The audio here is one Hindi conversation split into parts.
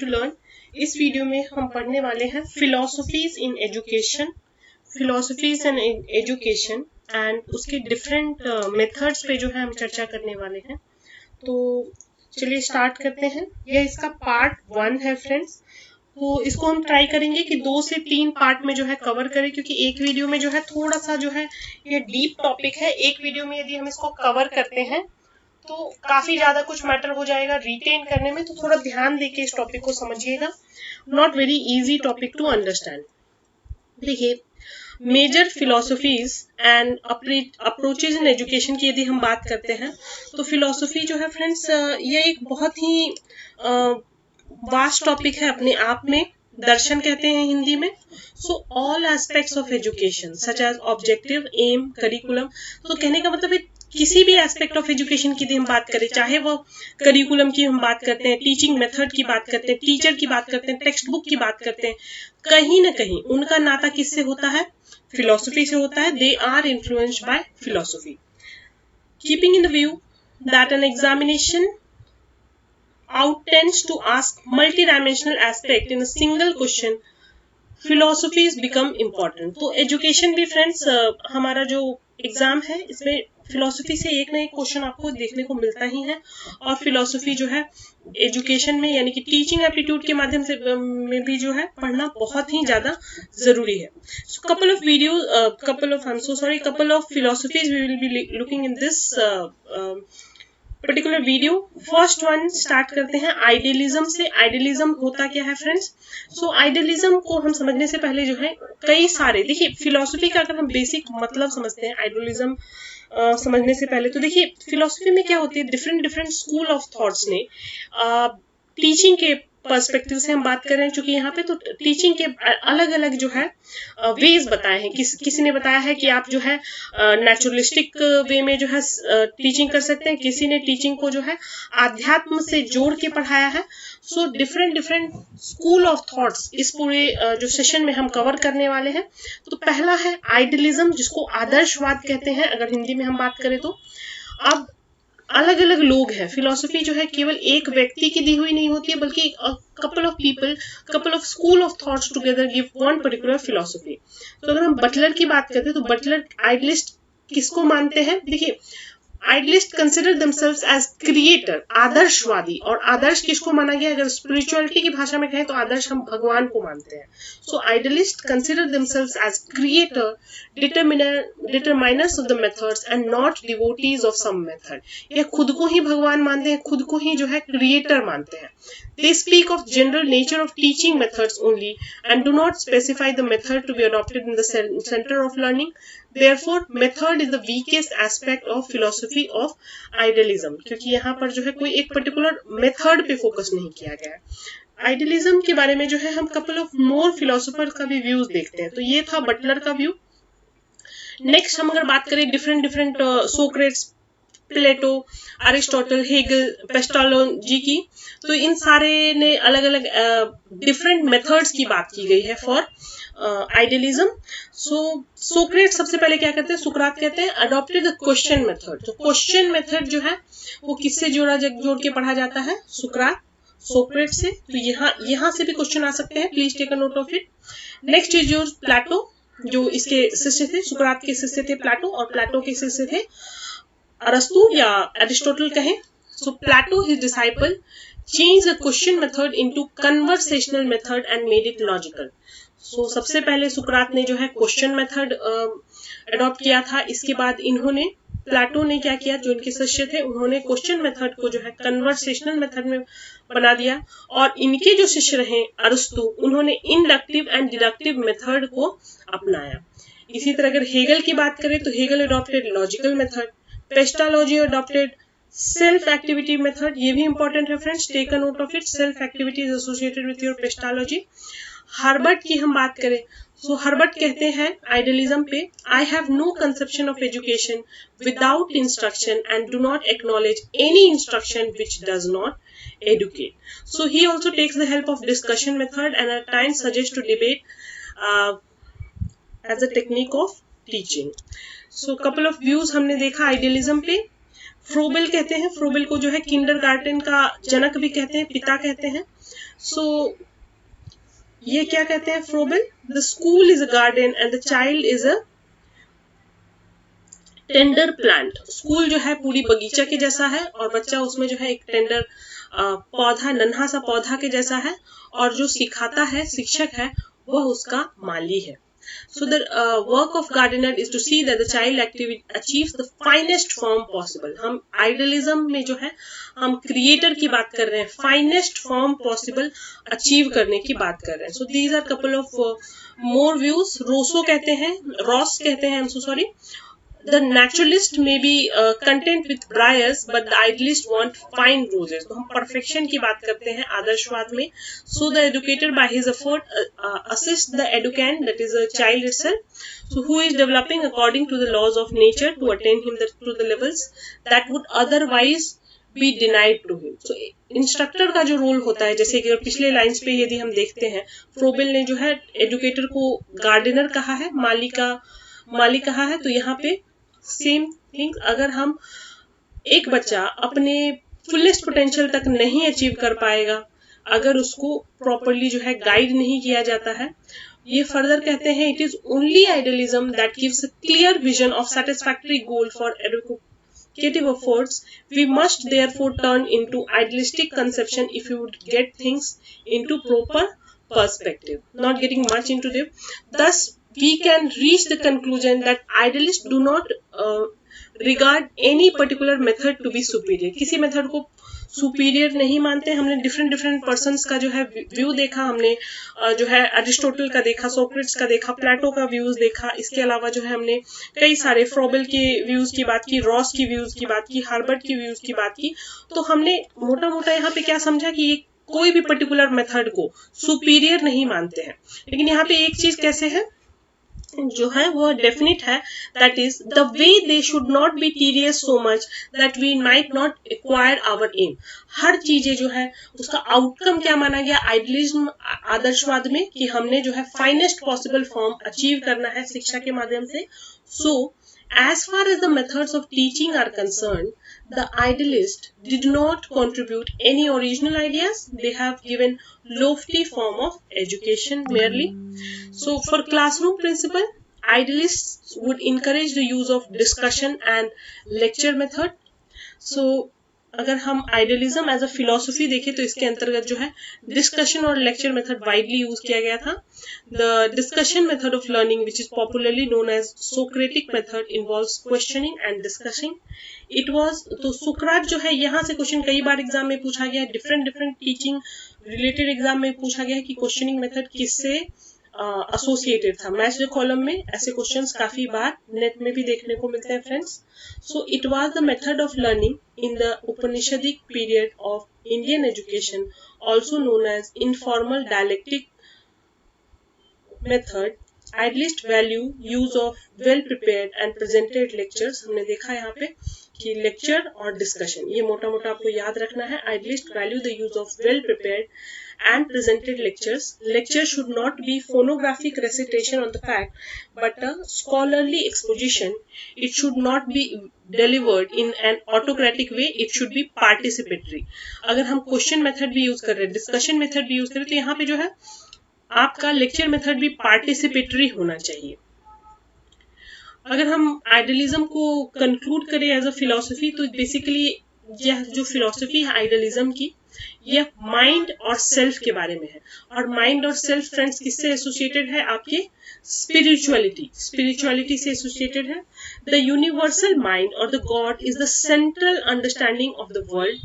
To learn. इस वीडियो में हम पढ़ने वाले हैं philosophies in education, philosophies in education and उसके डिफरेंट मेथड्स पे जो है हम चर्चा करने वाले हैं। तो चलिए स्टार्ट करते हैं। यह इसका पार्ट 1 है फ्रेंड्स। तो इसको हम ट्राई करेंगे कि 2 से 3 पार्ट में जो है कवर करें, क्योंकि एक वीडियो में जो है थोड़ा सा जो है ये डीप टॉपिक है। एक वीडियो में यदि हम इसको कवर करते हैं तो काफी ज्यादा कुछ मैटर हो जाएगा रिटेन करने में, तो थोड़ा ध्यान देके इस टॉपिक को समझिएगा। Not very easy topic to understand. देखिए, major philosophies and approaches in education की यदि हम बात करते हैं तो फिलोसफी जो है फ्रेंड्स ये एक बहुत ही वास्ट टॉपिक है अपने आप में। दर्शन कहते हैं हिंदी में। So all aspects of education such as objective, um, curriculum. तो कहने का मतलब है किसी भी एस्पेक्ट ऑफ एजुकेशन की हम बात करें, चाहे वो करिकुलम की हम बात करते हैं, टीचिंग मेथड की बात करते हैं, टीचर की बात करते हैं, टेक्स्ट बुक की बात करते हैं, कहीं ना कहीं उनका नाता किससे होता है? फिलोसफी से होता है। They are influenced by philosophy. Keeping in the view that an examination out tends to ask multi-dimensional aspect in a single question, philosophies become important। तो एजुकेशन भी फ्रेंड्स हमारा जो एग्जाम है इसमें फिलोसफी से एक ना एक क्वेश्चन आपको देखने को मिलता ही है। और फिलोसफी जो है एजुकेशन में यानी कि टीचिंग एप्टीट्यूड के माध्यम से में भी जो है पढ़ना बहुत ही ज्यादा जरूरी है। सो couple of philosophies we will be looking in this particular video. First one start करते हैं आइडियलिज्म से। आइडियलिज्म होता क्या है फ्रेंड्स? सो आइडियलिज्म को हम समझने से पहले जो है कई सारे, देखिए फिलोसफी का अगर हम बेसिक मतलब समझते हैं आइडियलिज्म समझने से पहले, तो देखिए फिलोसफी में क्या होती है, डिफरेंट स्कूल ऑफ थॉट्स ने टीचिंग के पर्सपेक्टिव से हम बात कर रहे हैं, चूंकि यहाँ पे तो टीचिंग के अलग अलग जो है वेज बताए हैं। किसी ने बताया है कि आप जो है नेचुरलिस्टिक वे में जो है टीचिंग कर सकते हैं, किसी ने टीचिंग को जो है आध्यात्म से जोड़ के पढ़ाया है। So different school of thoughts इस पूरे जो सेशन में हम कवर करने वाले हैं। तो पहला है आइडियलिज्म, जिसको आदर्शवाद कहते हैं अगर हिंदी में हम बात करें तो। अब अलग अलग लोग हैं। फिलोसफी जो है केवल एक व्यक्ति की दी हुई नहीं होती है, बल्कि couple of people, couple of school of thoughts together give one particular philosophy. तो अगर हम बटलर की बात करते हैं तो बटलर आइडियलिस्ट किसको मानते हैं? देखिए, idealist consider themselves as creator, आदर्शवादी। और आदर्श किसको माना गया? अगर स्पिरिचुअलिटी की भाषा में कहें तो आदर्श हम भगवान को मानते हैं। So idealist consider themselves as creator, determiners of the methods and not devotees of some method. ये खुद को ही भगवान मानते हैं, खुद को ही जो है क्रिएटर मानते हैं। They speak of general nature of teaching methods only and do not specify the method to be adopted in the center of learning. Therefore, method is the weakest aspect of philosophy of idealism, क्योंकि यहाँ पर जो है कोई एक पर्टिकुलर मेथड पे फोकस नहीं किया गया है। आइडियलिज्म के बारे में जो है हम कपल ऑफ मोर फिलोसोफर का भी व्यूज देखते हैं। तो ये था बटलर का व्यू। नेक्स्ट हम अगर बात करें डिफरेंट सोक्रेट्स, प्लेटो, अरिस्टोटल, हेगल, पेस्टालोजी की, तो इन सारे ने अलग अलग डिफरेंट मेथड्स की बात की गई है फॉर आइडियलिज्म। सो सोक्रेट सबसे पहले क्या करते हैं? सुकरात कहते हैं अडॉप्टेड द क्वेश्चन मेथड। तो क्वेश्चन मेथड जो है वो किससे जोड़ के पढ़ा जाता है? सोक्रेट से। तो यहाँ से भी क्वेश्चन आ सकते हैं, please take a note of it. Next is your Plato, जो इसके शिष्य थे, सुकरात के शिष्य थे प्लेटो, और प्लेटो के शिष्य थे अरस्तु या एरिस्टोटल कहें। So Plato, his disciple, change the question method into conversational method and made it logical. So सबसे पहले सुकरात ने जो है क्वेश्चन मेथड अडॉप्ट किया था। इसके बाद इन्होंने, प्लेटो ने क्या किया, जो इनके शिष्य थे उन्होंने क्वेश्चन मेथड को जो है कन्वर्सेशनल मेथड में बना दिया। और इनके जो शिष्य रहे अरस्तु, उन्होंने इंडक्टिव एंड डिडक्टिव मेथड को अपनाया। इसी तरह अगर हेगल की बात करें तो Hegel adopted logical method. Pestalozzi adopted self activity method. ये भी इंपॉर्टेंट है friends, take a note of it. Self activity is associated with your Pestalozzi. Herbart की हम बात करें, सो हर्बर्ट कहते हैं आइडियलिज्म पे, I have no conception of education without instruction and do not acknowledge any instruction which does not educate. So he also takes the help of discussion method and at times suggest to debate as a technique of teaching. So couple of views हमने देखा आइडियलिज्म पे। फ्रोबेल कहते हैं, फ्रोबेल को जो है किंडरगार्टन का जनक भी कहते हैं, पिता कहते हैं। सो ये क्या कहते हैं Froebel, the school is a garden and the child is a tender plant. School जो है पूरी बगीचा के जैसा है और बच्चा उसमें जो है एक टेंडर पौधा, नन्हा सा पौधा के जैसा है, और जो सिखाता है, शिक्षक है, वह उसका माली है। So the work of gardener is to see that the child activity achieves the finest form possible. हम idealism में जो है हम creator की बात कर रहे हैं, finest form possible achieve करने की बात कर रहे हैं. So these are couple of more views. Rousseau कहते हैं, रॉस कहते हैं, I'm so sorry. The naturalist may be content with briars, but the idealist want fine roses. तो हम perfection की बात करते हैं आदर्शवाद में. So the educator by his effort assists the educand, that is a child itself, so who is developing according to the laws of nature to attain him to the levels that would otherwise be denied to him. So instructor का जो रोल होता है, जैसे कि पिछले लाइंस पे यदि हम देखते हैं, फ्रोबेल ने जो है एजुकेटर को गार्डनर कहा है, माली कहा है, तो यहाँ पे सेम थिंग, अगर हम एक बच्चा अपने फुलेस्ट पोटेंशियल तक नहीं अचीव कर पाएगा, अगर उसको प्रॉपरली जो है गाइड नहीं किया जाता है, ये फर्दर कहते हैं it is only idealism that gives a clear vision of satisfactory goal for educative efforts. We must therefore turn into idealistic conception if we would get things into proper perspective. Not getting much into them. Thus, we can reach the conclusion that idealists do not regard any particular method to be superior. किसी मेथड को सुपीरियर नहीं मानते. हमने डिफरेंट पर्सन्स का जो है व्यू देखा, हमने जो है अरिस्टोटल का देखा, सोक्रेट्स का देखा, प्लेटो का व्यूज देखा. इसके अलावा जो है हमने कई सारे फ्रोबेल के व्यूज की बात की, रॉस की व्यूज की बात की, हार्बर्ट की व्यूज की बात की. तो हमने मोटा मोटा यहाँ पे क्या समझा कि ये कोई भी पर्टिकुलर मेथड को सुपीरियर नहीं मानते हैं. लेकिन यहाँ पे एक चीज कैसे है जो है वो डेफिनेट है, that is the way they should not be tedious so much that we might not acquire our aim. हर चीजें जो है उसका आउटकम क्या माना गया आइडियलिज्म आदर्शवाद में, कि हमने जो है फाइनेस्ट पॉसिबल फॉर्म अचीव करना है शिक्षा के माध्यम से. सो as far as the methods of teaching are concerned, the idealists did not contribute any original ideas. They have given lofty form of education merely. So for classroom principle, idealists would encourage the use of discussion and lecture method. So अगर हम आइडियलिज्म एज अ फिलोसफी देखें तो इसके अंतर्गत जो है डिस्कशन और लेक्चर मेथड वाइडली यूज किया गया था. The discussion method of learning which is popularly known as Socratic method involves questioning and discussing. It was, तो सुकरात जो है, यहाँ से क्वेश्चन कई बार एग्जाम में पूछा गया है, डिफरेंट टीचिंग रिलेटेड एग्जाम में पूछा गया है कि क्वेश्चनिंग मेथड किससे एसोसिएटेड था. मैच द कॉलम में ऐसे क्वेश्चंस काफी बार नेट में भी देखने को मिलते हैं friends. So it was the method of learning in the Upanishadic period of Indian education, also known as informal dialectic method. Idealist value use of well prepared and presented lectures. हमने देखा यहाँ पे कि लेक्चर और डिस्कशन, ये मोटा मोटा आपको याद रखना है. Idealist value the use of well prepared and presented lectures. Lecture should not be phonographic recitation on the fact, but a scholarly exposition. It should not be delivered in an autocratic way. It should be participatory. अगर हम क्वेश्चन मेथड भी यूज कर रहे हैं, डिस्कशन मेथड भी यूज कर रहे हैं, तो यहाँ पे जो है आपका लेक्चर मेथड भी पार्टिसिपेटरी होना चाहिए. अगर हम आइडियलिज्म को कंक्लूड करें एज अ फिलोसफी, तो बेसिकली यह जो फिलोसफी है आइडियलिज्म की, यह माइंड और सेल्फ के बारे में है. और माइंड और सेल्फ फ्रेंड्स किससे एसोसिएटेड है? आपके स्पिरिचुअलिटी से एसोसिएटेड है. द यूनिवर्सल माइंड और the God is the central understanding of the world.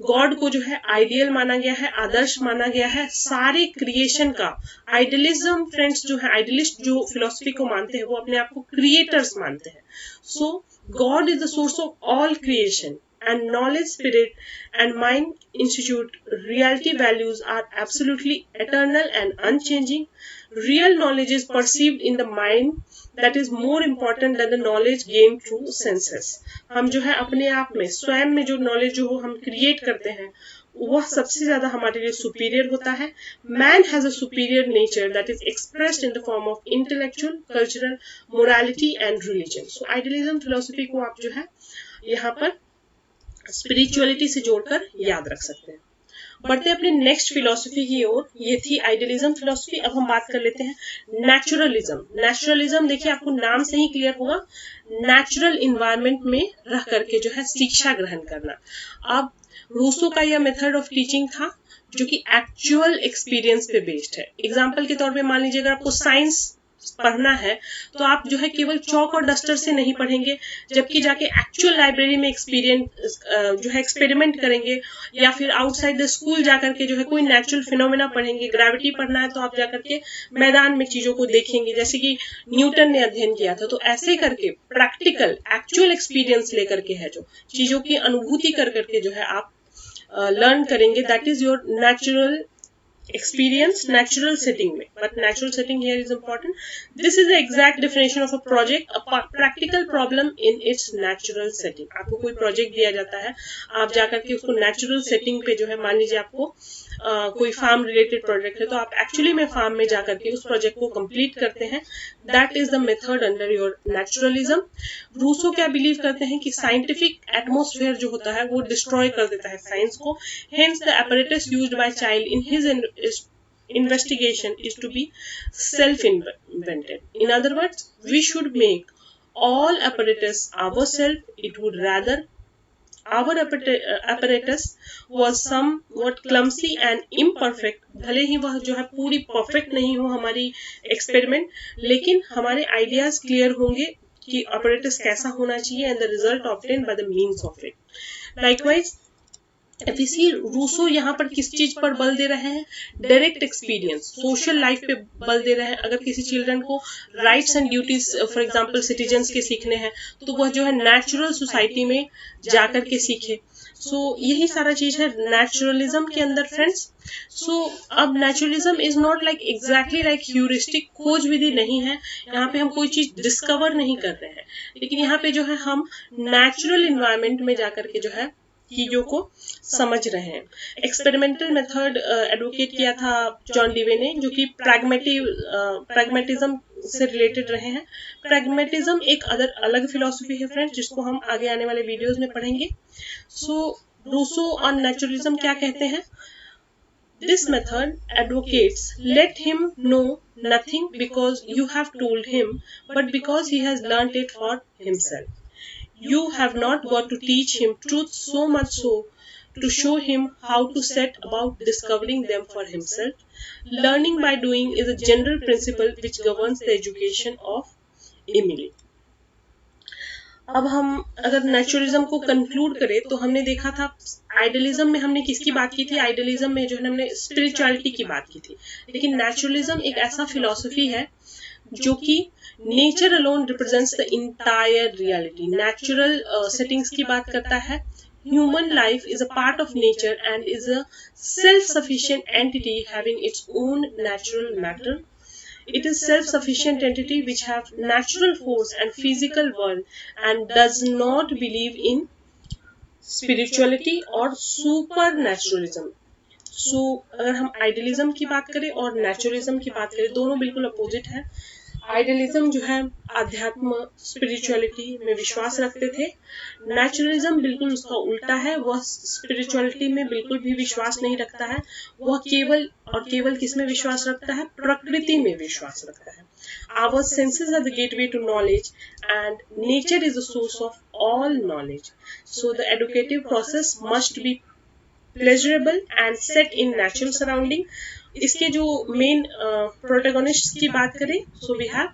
God को जो है आइडियल माना गया है, आदर्श माना गया है सारे क्रिएशन का. आइडियलिज्म फ्रेंड्स जो है, आइडियलिस्ट जो फिलोसफी को मानते हैं वो अपने आप को क्रिएटर्स मानते हैं. So God is the source of all creation and knowledge, spirit and mind institute reality values are absolutely eternal and unchanging. Real knowledge is perceived in the mind, that is more important than the knowledge gained through senses. हम जो है अपने आप में स्वयं में जो नॉलेज जो हम क्रिएट करते हैं वह सबसे ज्यादा हमारे लिए सुपीरियर होता है. Man has a superior nature that is expressed in the form of intellectual, cultural, morality and religion. So idealism philosophy को आप जो है यहाँ पर स्पिरिचुअलिटी से जोड़कर याद रख सकते हैं. बढ़ते अपने नेक्स्ट फिलोसफी की ओर, ये थी आइडियलिज्म फिलोसफी। अब हम बात कर लेते हैं नेचुरलिज्म। नेचुरलिज्म देखिए आपको नाम से ही क्लियर होगा, नेचुरल इन्वायरमेंट में रह करके जो है शिक्षा ग्रहण करना। अब रूसो का यह मेथड ऑफ टीचिंग था जो कि एक्चुअल एक्सपीरियंस पे बेस्ड है। एग्जाम्पल के तौर पे मान लीजिए अगर आपको साइंस पढ़ना है तो आप जो है केवल चौक और डस्टर से नहीं पढ़ेंगे, जबकि जाके एक्चुअल लाइब्रेरी में एक्सपीरियंस जो है एक्सपेरिमेंट करेंगे, या फिर आउटसाइड द स्कूल जाकर के जो है कोई नेचुरल फिनोमेना पढ़ेंगे। ग्रेविटी पढ़ना है तो आप जाकर के मैदान में चीजों को देखेंगे, जैसे कि न्यूटन ने अध्ययन किया था। तो ऐसे करके प्रैक्टिकल एक्चुअल एक्सपीरियंस लेकर के है जो चीजों की अनुभूति कर करके जो है आप लर्न करेंगे, that is your natural experience natural setting में। but natural setting here is important. This is the exact definition of a project, a practical problem in its natural setting. आपको कोई प्रोजेक्ट दिया जाता है, आप जाकर के उसको नेचुरल सेटिंग पे जो है, मान लीजिए आपको कोई फार्म रिलेटेड प्रोजेक्ट है तो आप एक्चुअली में फार्म में जाकर के उस प्रोजेक्ट को कंप्लीट करते हैं। That is the method under your naturalism. Rousseau क्या बिलीव करते हैं कि साइंटिफिक एटमोस्फेयर जो होता है वो डिस्ट्रॉय कर देता है साइंस को। Hence the apparatus used by child in his investigation is to be self-invented. In other words, we should make all apparatus ourselves. It would rather our apparatus was somewhat clumsy and imperfect. भले ही वह जो है पूरी परफेक्ट नहीं हो हमारी एक्सपेरिमेंट, लेकिन हमारे आइडियाज क्लियर होंगे कि apparatus कैसा होना चाहिए and the result obtained by the means of it. Likewise, एफिसी रूसो यहाँ पर किस चीज पर बल दे रहे हैं? डायरेक्ट एक्सपीरियंस, सोशल लाइफ पे बल दे रहे हैं। अगर किसी चिल्ड्रन को rights and duties for example citizens के सीखने हैं तो वह जो है नेचुरल सोसाइटी में जाकर के सीखे। सो यही सारा चीज है नेचुरलिज्म के अंदर फ्रेंड्स। सो अब naturalism is not like exactly like heuristic, खोज विधि नहीं है। यहाँ पे हम कोई चीज डिस्कवर नहीं कर रहे हैं, लेकिन यहाँ पे जो है हम नेचुरल इन्वायरमेंट में जाकर के जो है चीजों को समझ रहे हैं। एक्सपेरिमेंटल मेथड एडवोकेट किया था जॉन डीवे ने, जो कि प्रैग्मेटिज्म से रिलेटेड रहे हैं। प्रैग्मेटिज्म एक अलग फिलॉसफी है फ्रेंड्स, जिसको हम आगे आने वाले वीडियोस में पढ़ेंगे। सो रूसो ऑन नेचुरलिज्म क्या कहते हैं? This method advocates let him know nothing because you have told him, but because he has learnt it for himself. You have not got to teach him truth so much so to show him how to set about discovering them for himself. Learning by doing is a general principle which governs the education of Emily. अब हम अगर नेचुरलिज्म को कंक्लूड करें तो हमने देखा था आइडियलिज्म में हमने किसकी बात की थी? आइडियलिज्म में जो है हमने स्पिरिचुअलिटी की बात की थी। लेकिन नेचुरलिज्म एक ऐसा फिलॉसफी है जो कि nature alone represents the entire reality, natural settings की बात करता है। Human life is a part of nature and is a self sufficient entity having its own natural matter. It is self-sufficient entity which have natural force and physical world and does not believe in spirituality or supernaturalism. So अगर हम आइडियलिज्म की बात करें और नेचुरलिज्म की बात करें, दोनों बिल्कुल अपोजिट है। आइडियलिज्म जो है अध्यात्म स्पिरिचुअलिटी में विश्वास रखते थे। नेचुरलिज्म बिल्कुल उसका उल्टा है, वह स्पिरिचुअलिटी में बिल्कुल भी विश्वास नहीं रखता है। वह केवल और केवल किस में विश्वास रखता है? प्रकृति में विश्वास रखता है। Our senses are the gateway to knowledge and nature is the source of all knowledge. So the educative process must be pleasurable and set in natural surrounding. इसके जो मेन प्रोटैगोनिस्ट की बात करें, so we have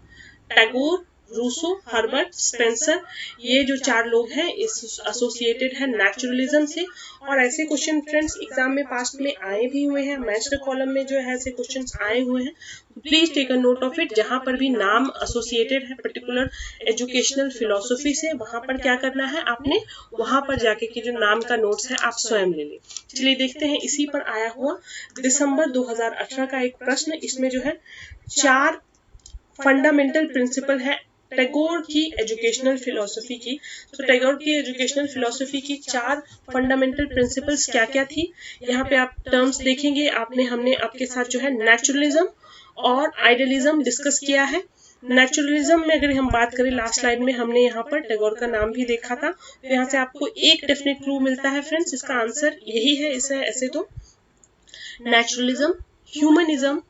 Tagore, Rousseau, Herbert Spencer. ये जो चार लोग हैं इस एसोसिएटेड है नेचुरलिज्म से। और ऐसे क्वेश्चन फ्रेंड्स एग्जाम में पास्ट में आए भी हुए हैं, मैथ्स कॉलम में जो है ऐसे क्वेश्चंस आए हुए हैं। Please take a note of it. जहां पर भी नाम एसोसिएटेड है पर्टिकुलर एजुकेशनल फिलोसफी से, वहां पर क्या करना है आपने? वहां पर जाके के जो नाम का नोट्स है आप स्वयं ले लें। चलिए देखते हैं इसी पर आया हुआ दिसंबर 2018 का एक प्रश्न। इसमें जो है 4 फंडामेंटल प्रिंसिपल है टैगोर की एजुकेशनल फिलोसफी की। तो टैगोर की एजुकेशनल फिलोसफी की 4 फंडामेंटल प्रिंसिपल्स क्या क्या थी, यहाँ पे आप टर्म्स देखेंगे। हमने आपके साथ जो है नेचुरलिज्म और आइडियलिज्म डिस्कस किया है। नेचुरलिज्म में अगर हम बात करें, लास्ट स्लाइड में हमने यहाँ पर टैगोर का नाम भी देखा था। तो यहाँ से आपको एक डेफिनेट क्लू मिलता है फ्रेंड्स, इसका आंसर यही है। इसे ऐसे तो naturalism, humanism,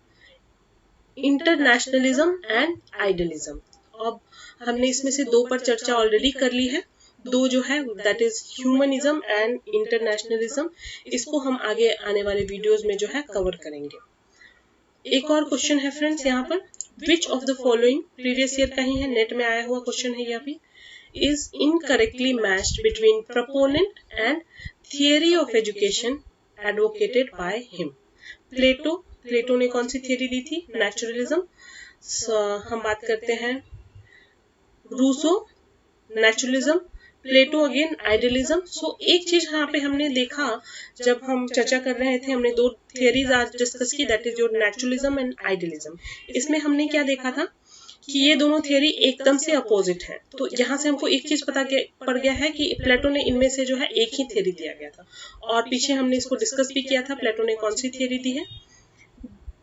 internationalism and idealism. अब हमने इसमें से दो पर चर्चा ऑलरेडी कर ली है, दो जो है that is humanism and internationalism, इसको हम आगे आने वाले वीडियोस में जो है कवर करेंगे। एक और क्वेश्चन है फ्रेंड्स यहाँ पर, which of the following, previous year का ही है, नेट में आया हुआ क्वेश्चन है, यहाँ भी is incorrectly matched between proponent and theory of education advocated by him। प्लेटो ने कौन सी थियरी दी थी? नेचुरलिज्म। हम बात करते हैं रूसो, नेचुरलिज्म, प्लेटो अगेन आइडियलिज्म। सो एक चीज यहाँ पे हमने देखा जब हम चर्चा कर रहे थे, हमने दो थियरीज आज डिस्कस की, that is your naturalism and idealism. इसमें हमने क्या देखा था कि ये दोनों थियरी एकदम से अपोजिट हैं। तो यहाँ से हमको एक चीज पता पड़ गया है कि प्लेटो ने इनमें से जो है एक ही थियरी दिया गया था, और पीछे हमने इसको डिस्कस भी किया था प्लेटो ने कौन सी थियरी दी है।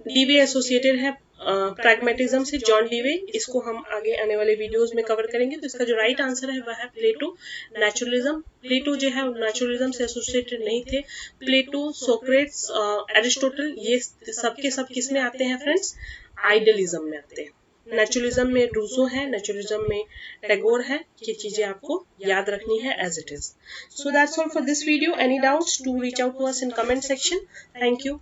डीवे एसोसिएटेड है प्रैग्मेटिज्म से, जॉन डीवे, इसको हम आगे आने वाले वीडियोस में कवर करेंगे। तो इसका जो राइट आंसर है वह है प्लेटो, नेचुरलिज्म। प्लेटो जो है नेचुरलिज्म से एसोसिएटेड नहीं थे। प्लेटो, सोक्रेट्स, एरिस्टोटल, ये सबके सब किस में आते हैं फ्रेंड्स? आइडियलिज्म में आते हैं। नेचुरलिज्म में रूसो है, नेचुरलिज्म में टैगोर है। ये चीजें आपको याद रखनी है as it is. So that's all for this video. Any doubts, to reach out to us in comment section. Thank you.